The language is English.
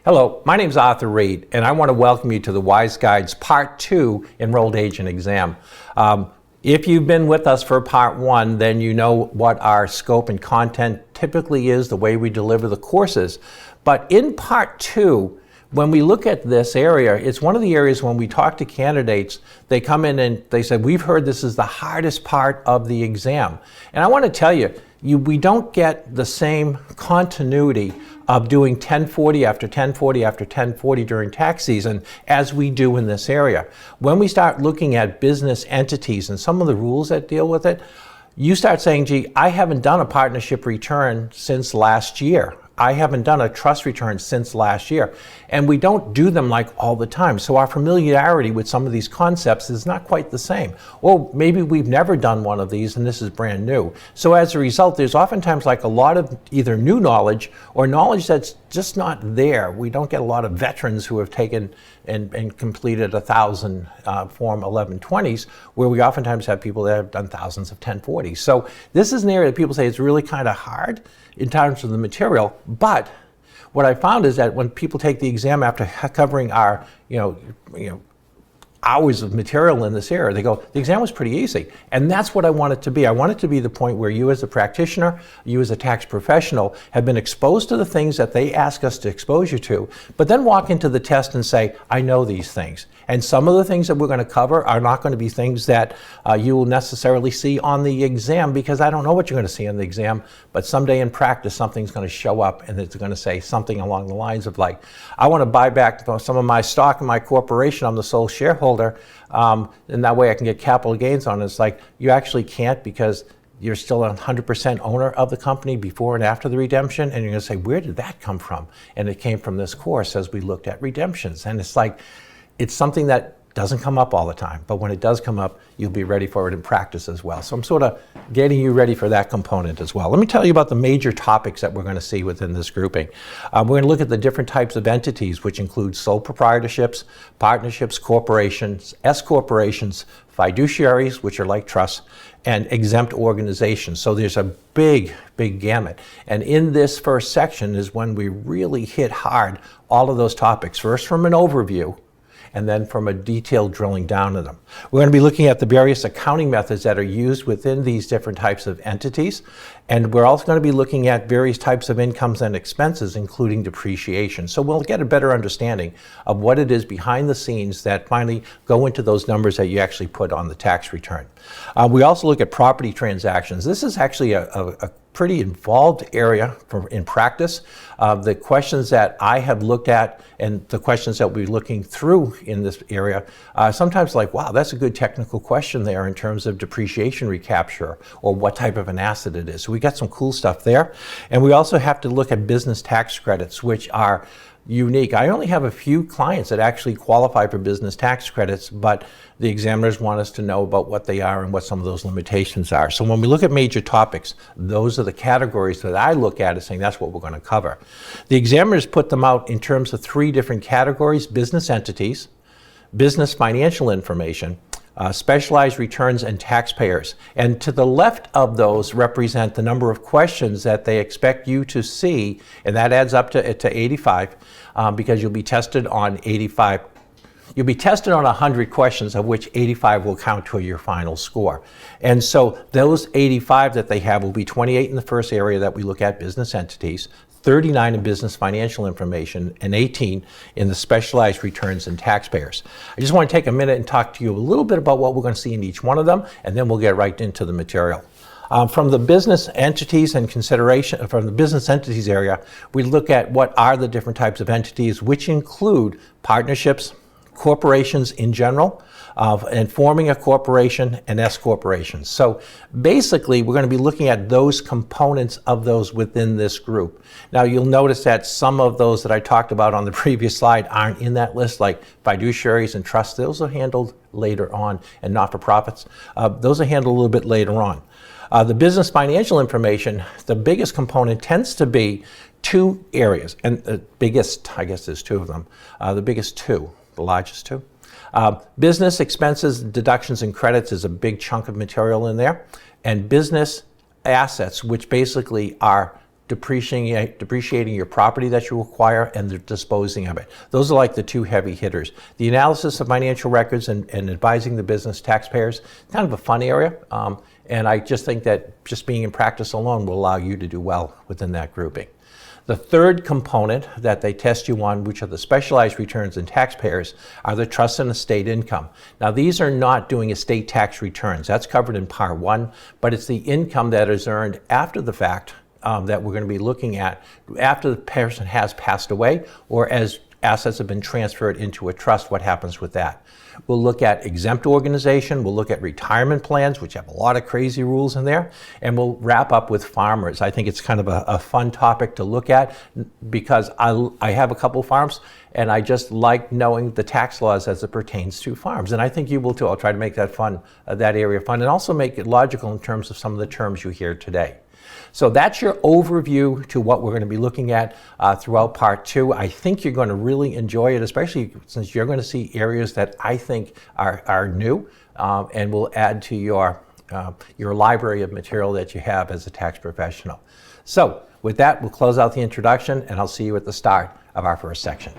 Hello, my name is Arthur Reed, and I want to welcome you to the WiseGuides Part 2 Enrolled Agent Exam. If you've been with us for Part 1, then you know what our scope and content typically is, the way we deliver the courses. But in Part 2, when we look at this area, it's one of the areas when we talk to candidates, they come in and they say, we've heard this is the hardest part of the exam. And I want to tell you, we don't get the same continuity of doing 1040 after 1040 after 1040 during tax season as we do in this area. When we start looking at business entities and some of the rules that deal with it, you start saying, gee, I haven't done a partnership return since last year. I haven't done a trust return since last year. And we don't do them like all the time. So our familiarity with some of these concepts is not quite the same. Or maybe we've never done one of these and this is brand new. So as a result, there's oftentimes like a lot of either new knowledge or knowledge that's just not there. We don't get a lot of veterans who have taken and completed 1,000 Form 1120s, where we oftentimes have people that have done thousands of 1040s. So this is an area that people say it's really kind of hard in terms of the material, but what I found is that when people take the exam after covering our, hours of material in this area, they go, the exam was pretty easy. And that's what I want it to be. I want it to be the point where you as a practitioner, you as a tax professional, have been exposed to the things that they ask us to expose you to, but then walk into the test and say, I know these things. And some of the things that we're going to cover are not going to be things that you will necessarily see on the exam, because I don't know what you're going to see on the exam, but someday in practice, something's going to show up and it's going to say something along the lines of like, I want to buy back some of my stock in my corporation. I'm the sole shareholder, and that way I can get capital gains on it. It's like, you actually can't, because you're still 100% owner of the company before and after the redemption. And you're going to say, where did that come from? And it came from this course as we looked at redemptions. And it's like, it's something that doesn't come up all the time, but when it does come up, you'll be ready for it in practice as well. So I'm sort of getting you ready for that component as well. Let me tell you about the major topics that we're going to see within this grouping. We're going to look at the different types of entities, which include sole proprietorships, partnerships, corporations, S corporations, fiduciaries, which are like trusts, and exempt organizations. So there's a big gamut. And in this first section is when we really hit hard all of those topics. First from an overview, and then from a detailed drilling down to them. We're going to be looking at the various accounting methods that are used within these different types of entities. And we're also going to be looking at various types of incomes and expenses, including depreciation. So we'll get a better understanding of what it is behind the scenes that finally go into those numbers that you actually put on the tax return. We also look at property transactions. This is actually a pretty involved area in practice. The questions that I have looked at and the questions that we're looking through in this area, sometimes like, wow, that's a good technical question there in terms of depreciation recapture or what type of an asset it is. So we got some cool stuff there. And we also have to look at business tax credits, which are unique. I only have a few clients that actually qualify for business tax credits, but the examiners want us to know about what they are and what some of those limitations are. So when we look at major topics, those are the categories that I look at as saying that's what we're going to cover. The examiners put them out in terms of 3 different categories: business entities, business financial information, specialized returns, and taxpayers. And to the left of those represent the number of questions that they expect you to see, and that adds up to 85, because you'll be tested on 85. You'll be tested on 100 questions, of which 85 will count to your final score. And so those 85 that they have will be 28 in the first area that we look at, business entities, 39 in business financial information, and 18 in the specialized returns and taxpayers. I just want to take a minute and talk to you a little bit about what we're going to see in each one of them, and then we'll get right into the material. From the business entities and consideration, from the business entities area, we look at what are the different types of entities, which include partnerships, corporations in general, and forming a corporation, and S corporations. So basically, we're going to be looking at those components of those within this group. Now, you'll notice that some of those that I talked about on the previous slide aren't in that list, like fiduciaries and trusts. Those are handled later on, and not-for-profits. Those are handled a little bit later on. The business financial information, the biggest component tends to be 2 areas, and the biggest, I guess there's 2 of them, the biggest 2. The largest 2. Business expenses, deductions, and credits is a big chunk of material in there. And business assets, which basically are depreciating your property that you acquire, and the disposing of it. Those are like the two heavy hitters. The analysis of financial records and advising the business taxpayers, kind of a fun area. And I just think that just being in practice alone will allow you to do well within that grouping. The third component that they test you on, which are the specialized returns and taxpayers, are the trust and estate income. Now, these are not doing estate tax returns. That's covered in Part 1, but it's the income that is earned after the fact that we're going to be looking at after the person has passed away or as assets have been transferred into a trust. What happens with that? We'll look at exempt organization, we'll look at retirement plans, which have a lot of crazy rules in there, and we'll wrap up with farmers. I think it's kind of a fun topic to look at because I have a couple farms and I just like knowing the tax laws as it pertains to farms. And I think you will too. I'll try to make that fun, that area fun, and also make it logical in terms of some of the terms you hear today. So that's your overview to what we're going to be looking at throughout Part 2. I think you're going to really enjoy it, especially since you're going to see areas that I think are new and will add to your library of material that you have as a tax professional. So with that, we'll close out the introduction, and I'll see you at the start of our first section.